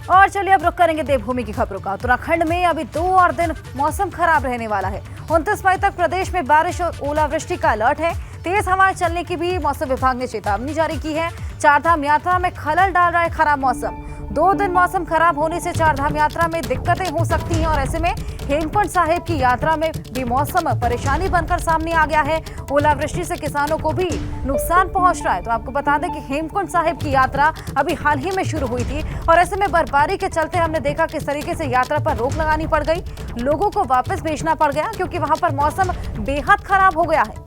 और चलिए अब रुक करेंगे देवभूमि की खबरों का। उत्तराखंड में अभी 2 और दिन मौसम खराब रहने वाला है। 29 मई तक प्रदेश में बारिश और ओलावृष्टि का अलर्ट है। तेज हवाएं चलने की भी मौसम विभाग ने चेतावनी जारी की है। चारधाम यात्रा में खलल डाल रहा है खराब मौसम। 2 दिन मौसम खराब होने से चारधाम यात्रा में दिक्कतें हो सकती हैं और ऐसे में हेमकुंड साहिब की यात्रा में भी मौसम परेशानी बनकर सामने आ गया है। ओलावृष्टि से किसानों को भी नुकसान पहुंच रहा है। तो आपको बता दें कि हेमकुंड साहिब की यात्रा अभी हाल ही में शुरू हुई थी और ऐसे में बर्फबारी के चलते हमने देखा किस तरीके से यात्रा पर रोक लगानी पड़ गई। लोगों को वापस भेजना पड़ गया क्योंकि वहां पर मौसम बेहद खराब हो गया है।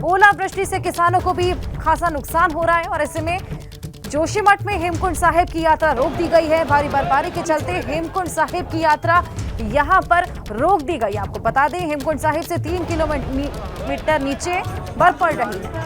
ओलावृष्टि से किसानों को भी खासा नुकसान हो रहा है और ऐसे में जोशीमठ में हेमकुंड साहिब की यात्रा रोक दी गई है। भारी बर्फबारी के चलते हेमकुंड साहिब की यात्रा यहां पर रोक दी गई। आपको बता दें हेमकुंड साहिब से 3 किलोमीटर नीचे बर्फ पड़ रही है।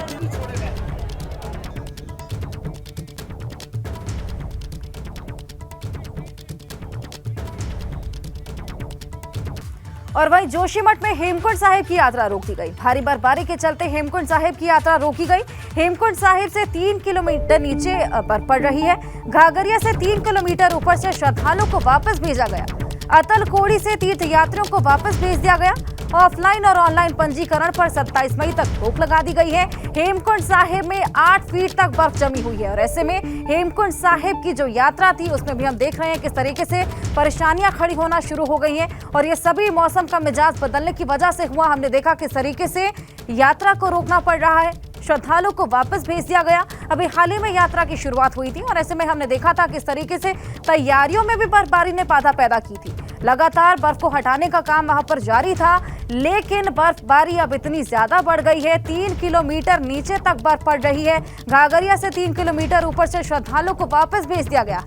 और वहीं जोशीमठ में हेमकुंड साहिब की यात्रा रोक दी गई। भारी बर्फबारी के चलते हेमकुंड साहिब की यात्रा रोकी गई। हेमकुंड साहिब से 3 किलोमीटर नीचे बर्फ पड़ रही है। घाघरिया से 3 किलोमीटर ऊपर से श्रद्धालुओं को वापस भेजा गया। अतलकोड़ी से तीर्थयात्रियों को वापस भेज दिया गया। ऑफलाइन और ऑनलाइन पंजीकरण पर 27 मई तक रोक लगा दी गई है। हेमकुंड साहिब में 8 फीट तक बर्फ जमी हुई है और ऐसे में हेमकुंड साहिब की जो यात्रा थी उसमें भी हम देख रहे हैं किस तरीके से परेशानियां खड़ी होना शुरू हो गई हैं और ये सभी मौसम का मिजाज बदलने की वजह से हुआ। हमने देखा किस तरीके से यात्रा को रोकना पड़ रहा है, श्रद्धालुओं को वापस भेज दिया गया। अभी हाल ही में यात्रा की शुरुआत हुई थी और ऐसे में हमने देखा था किस तरीके से तैयारियों में भी बर्फबारी ने बाधा पैदा की थी। लगातार बर्फ को हटाने का काम वहां पर जारी था, लेकिन बर्फबारी अब इतनी ज्यादा बढ़ गई है। 3 किलोमीटर नीचे तक बर्फ पड़ रही है। घाघरिया से 3 किलोमीटर ऊपर से श्रद्धालुओं को वापस भेज दिया गया।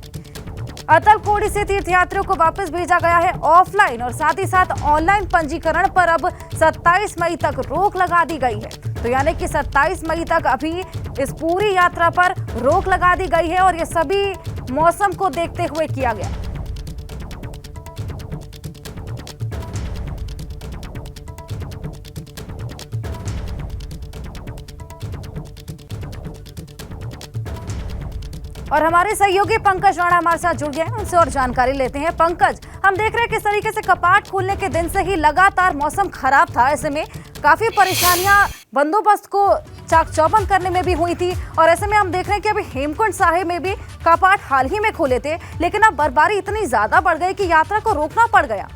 अतलकोड़ी से तीर्थयात्रियों को वापस भेजा गया है। ऑफलाइन और साथ ही साथ ऑनलाइन पंजीकरण पर अब 27 मई तक रोक लगा दी गई है। तो यानी कि 27 मई तक अभी इस पूरी यात्रा पर रोक लगा दी गई है और ये सभी मौसम को देखते हुए किया गया। और हमारे सहयोगी पंकज राणा हमारे साथ जुड़ गए हैं, उनसे और जानकारी लेते हैं। पंकज, हम देख रहे हैं किस तरीके से कपाट खोलने के दिन से ही लगातार मौसम खराब था। ऐसे में काफी परेशानियां बंदोबस्त को चाक चौबंद करने में भी हुई थी और ऐसे में हम देख रहे हैं कि अभी हेमकुंड साहिब में भी कपाट हाल ही में खोले थे, लेकिन अब बर्फबारी इतनी ज्यादा बढ़ गई कि यात्रा को रोकना पड़ गया।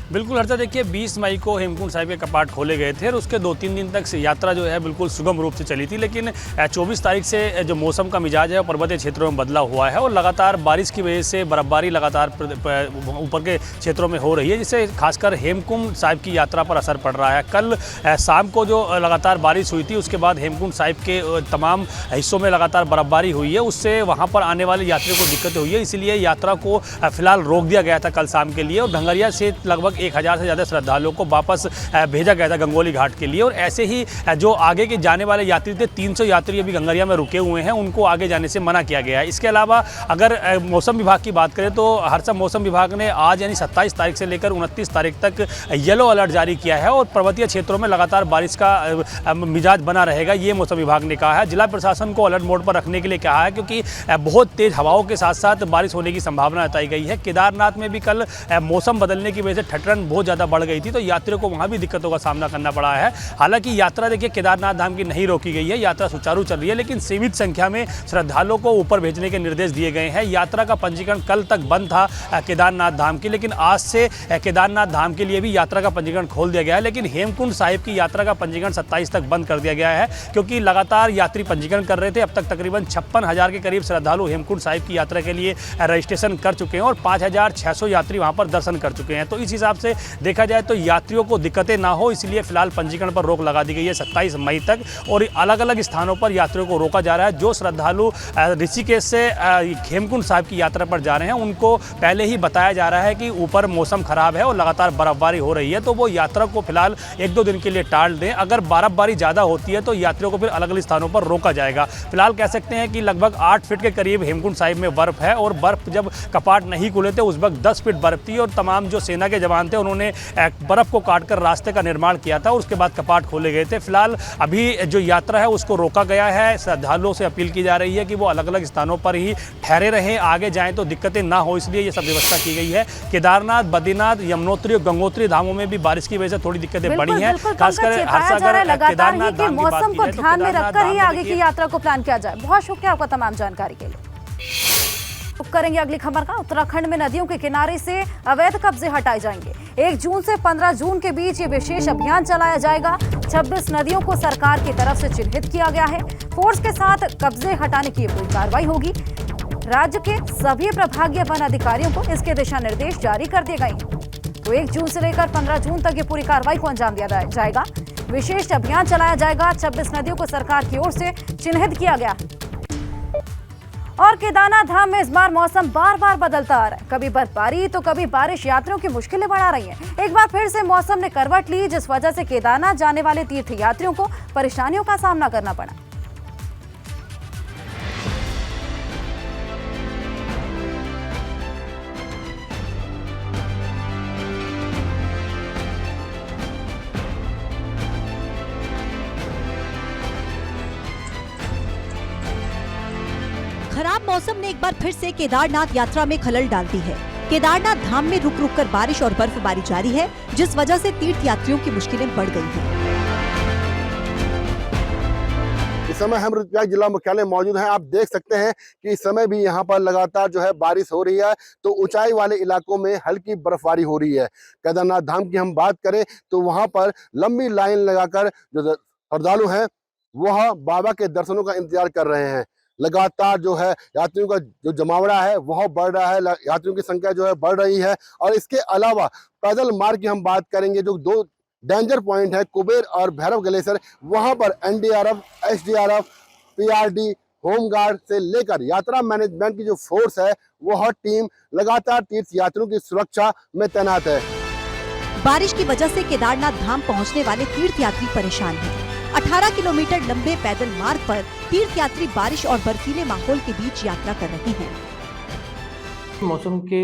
बिल्कुल हर्षा, देखिए 20 मई को हेमकुंड साहिब के कपाट खोले गए थे और उसके 2-3 दिन तक यात्रा जो है बिल्कुल सुगम रूप से चली थी। लेकिन 24 तारीख से जो मौसम का मिजाज है वो पर्वतीय क्षेत्रों में बदला हुआ है और लगातार बारिश की वजह से बर्फबारी लगातार ऊपर के क्षेत्रों में हो रही है, जिससे खासकर हेमकुंड साहिब की यात्रा पर असर पड़ रहा है। कल शाम को जो लगातार बारिश हुई थी उसके बाद हेमकुंड साहिब के तमाम हिस्सों में लगातार बर्फबारी हुई है, उससे वहाँ पर आने वाले यात्रियों को दिक्कतें हुई है। इसलिए यात्रा को फिलहाल रोक दिया गया था कल शाम के लिए और घंघरिया से लगभग 1000 से ज़्यादा श्रद्धालुओं को वापस भेजा गया था गंगोली घाट के लिए। और ऐसे ही जो आगे के जाने वाले यात्री थे, 300 यात्री अभी गंगरिया में रुके हुए हैं, उनको आगे जाने से मना किया गया है। इसके अलावा अगर मौसम विभाग की बात करें तो हर्षा, मौसम विभाग ने आज यानी 27 तारीख से लेकर 29 तारीख तक येलो अलर्ट जारी किया है और पर्वतीय क्षेत्रों में लगातार बारिश का मिजाज बना रहेगा, ये मौसम विभाग ने कहा है। जिला प्रशासन को अलर्ट मोड पर रखने के लिए कहा है क्योंकि बहुत तेज हवाओं के साथ साथ बारिश होने की संभावना बताई गई है। केदारनाथ में भी कल मौसम बदलने की वजह से ठठरन बहुत ज़्यादा बढ़ गई थी, तो यात्रियों को वहां भी दिक्कतों का सामना करना पड़ा है। हालांकि यात्रा देखिए केदारनाथ धाम की नहीं रोकी गई है, यात्रा सुचारू चल रही है, लेकिन सीमित संख्या में श्रद्धालुओं को ऊपर भेजने के निर्देश दिए गए हैं। यात्रा का पंजीकरण कल तक बंद था केदारनाथ धाम की, लेकिन आज से केदारनाथ धाम के लिए भी यात्रा का पंजीकरण खोल दिया गया है। लेकिन हेमकुंड साहिब की यात्रा का पंजीकरण 27 तक बंद कर दिया गया है क्योंकि लगातार यात्री पंजीकरण कर रहे थे। अब तक तकरीबन 56,000 के करीब श्रद्धालु हेमकुंड साहिब की यात्रा के लिए रजिस्ट्रेशन कर चुके हैं और 5,600 यात्री वहां पर दर्शन कर चुके हैं। तो इस हिसाब से देखा जाए तो यात्रियों को दिक्कतें ना हो, इसलिए फिलहाल पंजीकरण पर रोक लगा दी गई है 27 मई तक और अलग अलग स्थानों पर यात्रियों को रोका जा रहा है। जो श्रद्धालु ऋषिकेश से हेमकुंड साहिब की यात्रा पर जा रहे हैं उनको पहले ही बताया जा रहा है कि ऊपर मौसम खराब है और लगातार बर्फबारी हो रही है, तो वो यात्रा को फिलहाल 1-2 दिन के लिए टाल दें। अगर बर्फबारी ज़्यादा होती है तो यात्रियों को फिर अलग अलग स्थानों पर रोका जाएगा। फिलहाल कह सकते हैं कि लगभग 8 फीट के करीब हेमकुंड साहिब में बर्फ है और बर्फ जब कपाट नहीं खुले थे उस वक्त 10 फीट बर्फ थी और तमाम जो सेना के जवान जानते हैं उन्होंने बर्फ़ को काटकर रास्ते का निर्माण किया था और उसके बाद कपाट खोले गए थे। फिलहाल अभी जो यात्रा है उसको रोका गया है। श्रद्धालुओं से अपील की जा रही है कि वो अलग अलग स्थानों पर ही ठहरे रहें, आगे जाएं तो दिक्कतें ना हो, इसलिए ये सब व्यवस्था की गई है। केदारनाथ, बद्रीनाथ, यमुनोत्री और गंगोत्री धामों में भी बारिश की वजह से थोड़ी दिक्कतें बढ़ी हैं। खासकर केदारनाथ धाम की मौसम को ध्यान में रखकर ही आगे की यात्रा को प्लान किया जाए। बहुत शुक्रिया आपका तमाम जानकारी के लिए। रुक करेंगे अगली खबर का। उत्तराखंड में नदियों के किनारे से अवैध कब्जे हटाए जाएंगे। 1 जून से 15 जून के बीच ये विशेष अभियान चलाया जाएगा। 26 नदियों को सरकार की तरफ से चिन्हित किया गया है। फोर्स के साथ कब्जे हटाने की पूरी कार्रवाई होगी। राज्य के सभी प्रभागीय वन अधिकारियों को इसके दिशा निर्देश जारी कर दिए गए। तो 1 जून से लेकर 15 जून तक ये पूरी कार्रवाई को अंजाम दिया जाएगा। विशेष अभियान चलाया जाएगा। 26 नदियों को सरकार की ओर से चिन्हित किया गया। और केदारनाथ धाम में इस बार मौसम बार बार बदलता आ रहा है। कभी बर्फबारी तो कभी बारिश यात्रियों की मुश्किलें बढ़ा रही हैं। एक बार फिर से मौसम ने करवट ली, जिस वजह से केदारनाथ जाने वाले तीर्थयात्रियों को परेशानियों का सामना करना पड़ा। खराब मौसम ने एक बार फिर से केदारनाथ यात्रा में खलल डाल दी है। केदारनाथ धाम में रुक रुक कर बारिश और बर्फबारी जारी है, जिस वजह से तीर्थ यात्रियों की मुश्किलें बढ़ गई हैं। इस समय हम रुद्रप्रयाग जिला मुख्यालय मौजूद हैं। आप देख सकते हैं कि इस समय भी यहाँ पर लगातार जो है बारिश हो रही है, तो ऊंचाई वाले इलाकों में हल्की बर्फबारी हो रही है। केदारनाथ धाम की हम बात करें तो वहाँ पर लंबी लाइन लगाकर जो श्रद्धालु हैं वह बाबा के दर्शनों का इंतजार कर रहे हैं। लगातार जो है यात्रियों का जो जमावड़ा है वह बढ़ रहा है, यात्रियों की संख्या जो है बढ़ रही है। और इसके अलावा पैदल मार्ग की हम बात करेंगे, जो 2 डेंजर पॉइंट है कुबेर और भैरव ग्लेशियर, वहां पर एनडीआरएफ, एसडीआरएफ, पीआरडी, होमगार्ड से लेकर यात्रा मैनेजमेंट की जो फोर्स है वह टीम लगातार तीर्थ यात्रियों की सुरक्षा में तैनात है। बारिश की वजह से केदारनाथ धाम पहुंचने वाले तीर्थ यात्री परेशान हैं। 18 किलोमीटर लंबे पैदल मार्ग पर तीर्थ यात्री बारिश और बर्फीले माहौल के बीच यात्रा कर रहे हैं। मौसम के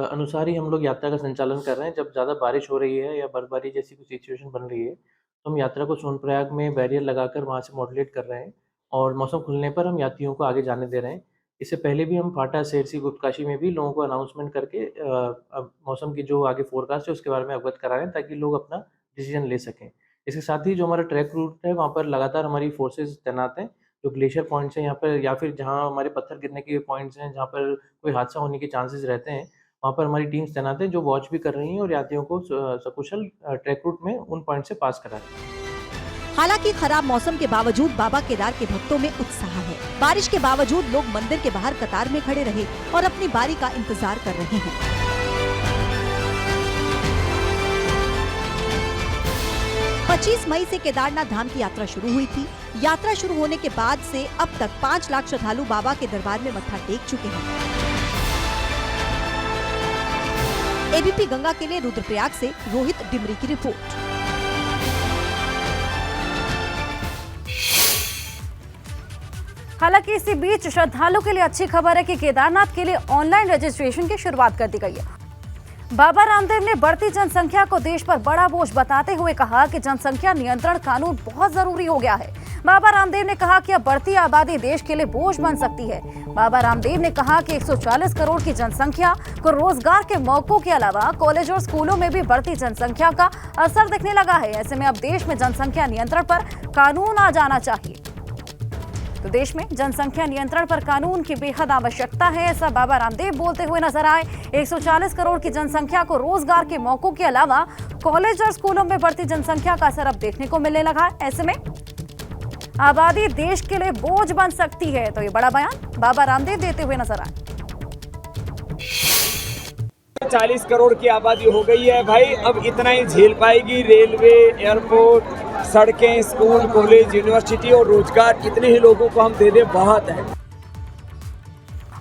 अनुसार ही हम लोग यात्रा का संचालन कर रहे हैं। जब ज़्यादा बारिश हो रही है या बर्फबारी जैसी कुछ सिचुएशन बन रही है तो हम यात्रा को सोनप्रयाग में बैरियर लगाकर वहाँ से मॉडरेट कर रहे हैं और मौसम खुलने पर हम यात्रियों को आगे जाने दे रहे हैं। इससे पहले भी हम फाटा, सेरसी, गुप्तकाशी में भी लोगों को अनाउंसमेंट करके मौसम की जो आगे फोरकास्ट है उसके बारे में अवगत करा रहे हैं, ताकि लोग अपना डिसीजन ले सकें। इसके साथ ही जो हमारा ट्रैक रूट है वहाँ पर लगातार हमारी फोर्सेज तैनात हैं। जो ग्लेशियर पॉइंट्स हैं यहाँ पर, या फिर जहाँ हमारे पत्थर गिरने के पॉइंट्स हैं जहाँ पर कोई हादसा होने के चांसेस रहते हैं, वहाँ पर हमारी टीम्स तैनात हैं जो वॉच भी कर रही हैं और यात्रियों को सकुशल ट्रैक रूट में उन पॉइंट से पास करा रही हैं। हालांकि खराब मौसम के बावजूद बाबा केदार के भक्तों में उत्साह है। बारिश के बावजूद लोग मंदिर के बाहर कतार में खड़े रहे और अपनी बारी का इंतजार कर रहे हैं। 25 मई से केदारनाथ धाम की यात्रा शुरू हुई थी। यात्रा शुरू होने के बाद से अब तक 5 लाख श्रद्धालु बाबा के दरबार में मत्था टेक चुके हैं। एबीपी गंगा के लिए रुद्रप्रयाग से रोहित डिमरी की रिपोर्ट। हालांकि इसी बीच श्रद्धालुओं के लिए अच्छी खबर है कि केदारनाथ के लिए ऑनलाइन रजिस्ट्रेशन की शुरुआत कर दी गई है। बाबा रामदेव ने बढ़ती जनसंख्या को देश पर बड़ा बोझ बताते हुए कहा कि जनसंख्या नियंत्रण कानून बहुत जरूरी हो गया है। बाबा रामदेव ने कहा कि अब बढ़ती आबादी देश के लिए बोझ बन सकती है। बाबा रामदेव ने कहा कि 140 करोड़ की जनसंख्या को रोजगार के मौकों के अलावा कॉलेज और स्कूलों में भी बढ़ती जनसंख्या का असर दिखने लगा है। ऐसे में अब देश में जनसंख्या नियंत्रण पर कानून आ जाना चाहिए। तो देश में जनसंख्या नियंत्रण पर कानून की बेहद आवश्यकता है, ऐसा बाबा रामदेव बोलते हुए नजर आए। 140 करोड़ की जनसंख्या को रोजगार के मौकों के अलावा कॉलेज और स्कूलों में बढ़ती जनसंख्या का असर अब देखने को मिलने लगा है। ऐसे में आबादी देश के लिए बोझ बन सकती है, तो ये बड़ा बयान बाबा रामदेव देते हुए नजर आए। 40 करोड़ की आबादी हो गई है भाई, अब इतना ही झेल पाएगी रेलवे, एयरपोर्ट, सड़कें, स्कूल, कॉलेज, यूनिवर्सिटी और रोजगार इतने ही लोगों को हम दे दें, बहुत है।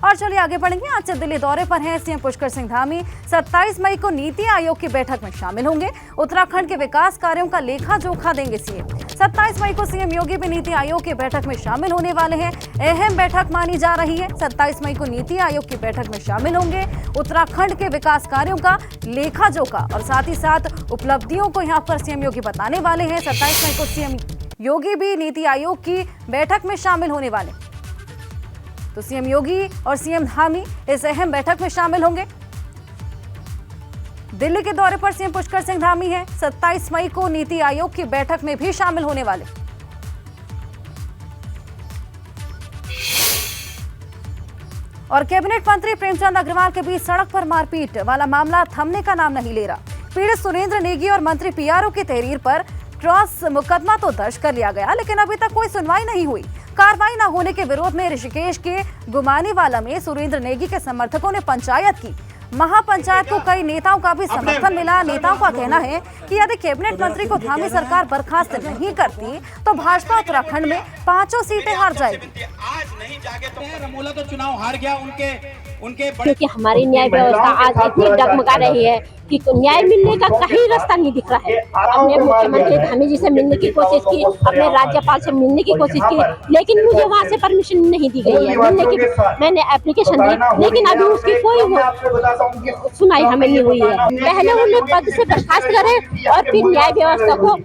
और चलिए आगे बढ़ेंगे। आज से दिल्ली दौरे पर हैं सीएम पुष्कर सिंह धामी। 27 मई को नीति आयोग की बैठक में शामिल होंगे। उत्तराखंड के विकास कार्यों का लेखा जोखा देंगे सीएम। 27 मई को सीएम योगी भी नीति आयोग की बैठक में शामिल होने वाले हैं। अहम बैठक मानी जा रही है। 27 मई को नीति आयोग की बैठक में शामिल होंगे। उत्तराखंड के विकास कार्यों का लेखा जोखा और साथ ही साथ उपलब्धियों को यहां पर सीएम योगी बताने वाले हैं। 27 मई को सीएम योगी भी नीति आयोग की बैठक में शामिल होने वाले, तो सीएम योगी और सीएम धामी इस अहम बैठक में शामिल होंगे। दिल्ली के दौरे पर सीएम पुष्कर सिंह धामी हैं। 27 मई को नीति आयोग की बैठक में भी शामिल होने वाले। और कैबिनेट मंत्री प्रेमचंद अग्रवाल के बीच सड़क पर मारपीट वाला मामला थमने का नाम नहीं ले रहा। पीड़ित सुरेंद्र नेगी और मंत्री पीआरओ की तहरीर पर क्रॉस मुकदमा तो दर्ज कर लिया गया, लेकिन अभी तक कोई सुनवाई नहीं हुई। कार्रवाई न होने के विरोध में ऋषिकेश के गुमानीवाला में सुरेंद्र नेगी के समर्थकों ने पंचायत की। महापंचायत को कई नेताओं का भी समर्थन मिला। नेताओं का कहना है कि यदि कैबिनेट मंत्री को धामी सरकार बर्खास्त नहीं करती तो भाजपा उत्तराखंड में 5 सीटें हार जाएगी। आज नहीं जागे तो रमोला तो चुनाव हार गया उनके क्योंकि हमारी न्याय व्यवस्था आज इतनी डगमगा रही है कि न्याय मिलने का कहीं रास्ता नहीं दिख रहा है। हमने मुख्यमंत्री धामी जी से मिलने की कोशिश की, अपने राज्यपाल से मिलने की कोशिश की, लेकिन मुझे वहाँ से परमिशन नहीं दी गई है मिलने की। मैंने एप्लीकेशन दी, लेकिन अभी उसकी कोई सुनाई हमें नहीं हुई है। पहले उन्हें पद से बर्खास्त करें और फिर न्याय व्यवस्था को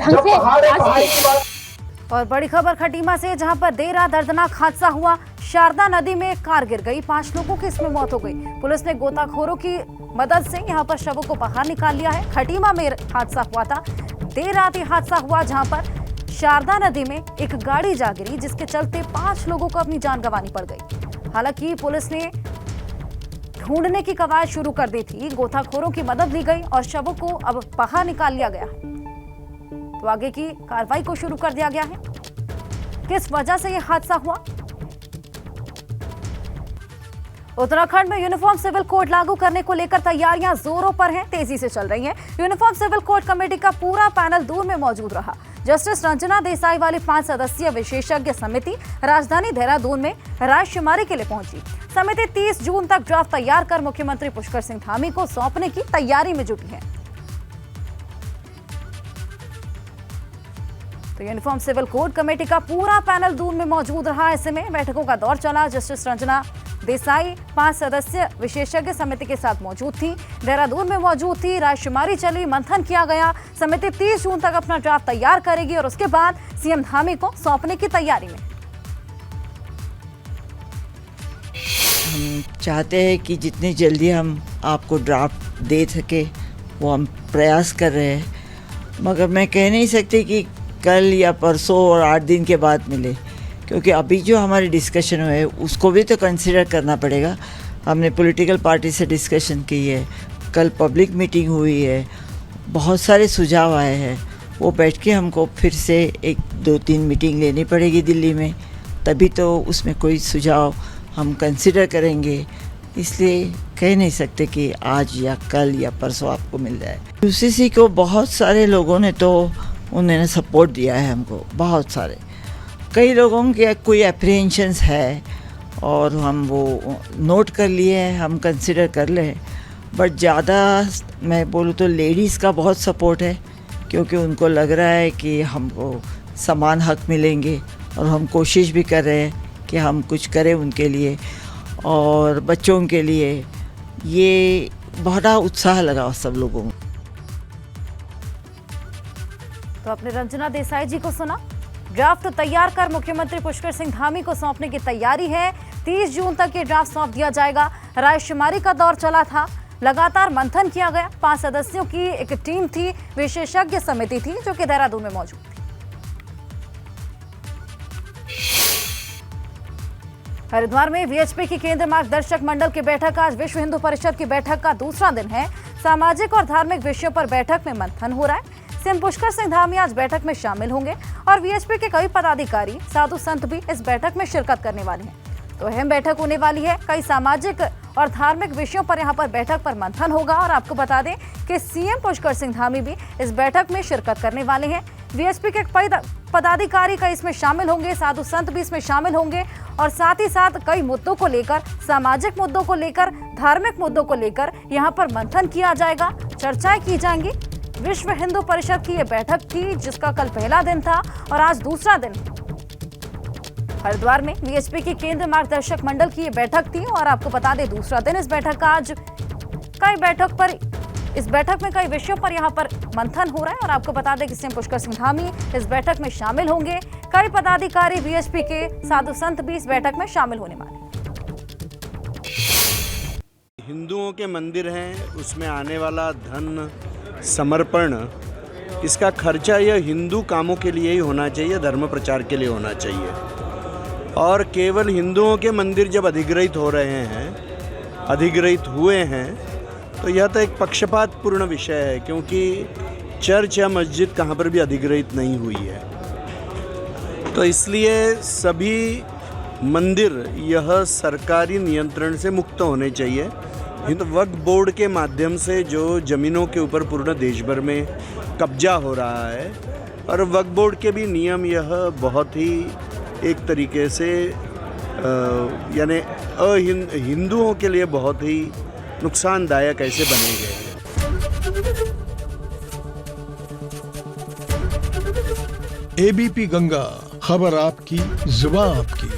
ढंग से। और बड़ी खबर खटीमा से, जहां पर देर रात दर्दनाक हादसा हुआ। शारदा नदी में कार गिर गई, 5 लोगों की इसमें मौत हो गई। पुलिस ने गोताखोरों की मदद से यहां पर शवों को बाहर निकाल लिया है। खटीमा में हादसा हुआ था, देर रात ये हादसा हुआ जहां पर शारदा नदी में एक गाड़ी जा गिरी, जिसके चलते 5 लोगों को अपनी जान गंवानी पड़ गई। हालांकि पुलिस ने ढूंढने की कवायद शुरू कर दी थी, गोताखोरों की मदद ली गई और शवों को अब बाहर निकाल लिया गया। तो आगे की कार्रवाई को शुरू कर दिया गया है। किस वजह से यह हादसा हुआ? उत्तराखंड में यूनिफॉर्म सिविल कोड लागू करने को लेकर तैयारियां जोरों पर हैं, तेजी से चल रही हैं। यूनिफॉर्म सिविल कोड कमेटी का पूरा पैनल दूर में मौजूद रहा। जस्टिस रंजना देसाई वाली 5 सदस्यीय विशेषज्ञ समिति राजधानी देहरादून में रायशुमारी के लिए पहुंची। समिति 30 जून तक ड्राफ्ट तैयार कर मुख्यमंत्री पुष्कर सिंह धामी को सौंपने की तैयारी में जुटी है। तो यूनिफॉर्म सिविल कोड कमेटी का पूरा पैनल दूर में मौजूद रहा। ऐसे में बैठकों का दौर चला। जस्टिस रंजना देसाई 5 सदस्यीय विशेषज्ञ समिति के साथ मौजूद थी, देहरादून में मौजूद थी। रायशुमारी चली, मंथन किया गया। समिति 30 जून तक अपना ड्राफ्ट तैयार करेगी और उसके बाद सीएम धामी को सौंपने की तैयारी में। हम चाहते हैं कि जितनी जल्दी हम आपको ड्राफ्ट दे सके वो हम प्रयास कर रहे हैं, मगर मैं कह नहीं सकती कि कल या परसों और 8 दिन के बाद मिले, क्योंकि अभी जो हमारी डिस्कशन हुए उसको भी तो कंसिडर करना पड़ेगा। हमने पॉलिटिकल पार्टी से डिस्कशन की है, कल पब्लिक मीटिंग हुई है, बहुत सारे सुझाव आए हैं। वो बैठ के हमको फिर से 1-2-3 मीटिंग लेनी पड़ेगी दिल्ली में, तभी तो उसमें कोई सुझाव हम कंसिडर करेंगे। इसलिए कह नहीं सकते कि आज या कल या परसों आपको मिल जाए। यूसीसी को बहुत सारे लोगों ने तो उन्होंने सपोर्ट दिया है हमको, बहुत सारे। कई लोगों के कोई एप्रीहेंशंस है और हम वो नोट कर लिए हैं, हम कंसिडर कर लें। बट ज़्यादा मैं बोलूँ तो लेडीज़ का बहुत सपोर्ट है, क्योंकि उनको लग रहा है कि हमको समान हक मिलेंगे और हम कोशिश भी कर रहे हैं कि हम कुछ करें उनके लिए और बच्चों के लिए। ये बड़ा उत्साह लगा सब लोगों को। तो आपने रंजना देसाई जी को सुना। ड्राफ्ट तैयार कर मुख्यमंत्री पुष्कर सिंह धामी को सौंपने की तैयारी है। 30 जून तक ये ड्राफ्ट सौंप दिया जाएगा। रायशुमारी का दौर चला था, लगातार मंथन किया गया। 5 सदस्यों की एक टीम थी, विशेषज्ञ समिति थी जो कि देहरादून में मौजूद थी। हरिद्वार में वीएचपी की केंद्र मार्गदर्शक मंडल की बैठक आज विश्व हिंदू परिषद की बैठक का दूसरा दिन है। सामाजिक और धार्मिक विषयों पर बैठक में मंथन हो रहा है। सीएम पुष्कर सिंह धामी आज बैठक में शामिल होंगे और वीएचपी के कई पदाधिकारी, साधु संत भी इस बैठक में शिरकत करने वाले हैं। तो अहम बैठक होने वाली है। कई सामाजिक और धार्मिक विषयों पर यहां पर बैठक पर मंथन होगा। और आपको बता दें कि सीएम पुष्कर सिंह धामी भी इस बैठक में शिरकत करने वाले हैं। वीएचपी के कई पदाधिकारी कई इसमें शामिल होंगे, साधु संत भी इसमें शामिल होंगे और साथ ही साथ कई मुद्दों को लेकर, सामाजिक मुद्दों को लेकर, धार्मिक मुद्दों को लेकर यहां पर मंथन किया जाएगा, चर्चाएं की जाएंगी। विश्व हिंदू परिषद की ये बैठक थी, जिसका कल पहला दिन था और आज दूसरा दिन। हरिद्वार में वीएचपी की केंद्र मार्गदर्शक मंडल की ये बैठक थी और आपको बता दें दूसरा दिन इस बैठक का आज। इस बैठक में कई विषयों पर यहाँ पर मंथन हो रहा है और आपको बता दें कि सीएम पुष्कर सिंह धामी इस बैठक में शामिल होंगे। कई पदाधिकारी वीएचपी के साधु संत भी इस बैठक में शामिल होने वाले। हिंदुओं के मंदिर हैं, उसमें आने वाला धन समर्पण, इसका खर्चा यह हिंदू कामों के लिए ही होना चाहिए, धर्म प्रचार के लिए होना चाहिए। और केवल हिंदुओं के मंदिर जब अधिग्रहित हो रहे हैं, अधिग्रहित हुए हैं, तो यह तो एक पक्षपातपूर्ण विषय है, क्योंकि चर्च या मस्जिद कहाँ पर भी अधिग्रहित नहीं हुई है। तो इसलिए सभी मंदिर यह सरकारी नियंत्रण से मुक्त होने चाहिए। वक्फ बोर्ड के माध्यम से जो ज़मीनों के ऊपर पूर्ण देश भर में कब्जा हो रहा है, और वक्फ बोर्ड के भी नियम यह बहुत ही एक तरीके से यानी हिंदुओं के लिए बहुत ही नुकसानदायक ऐसे बने गए हैं। एबीपी गंगा, खबर आपकी, जुबान आपकी।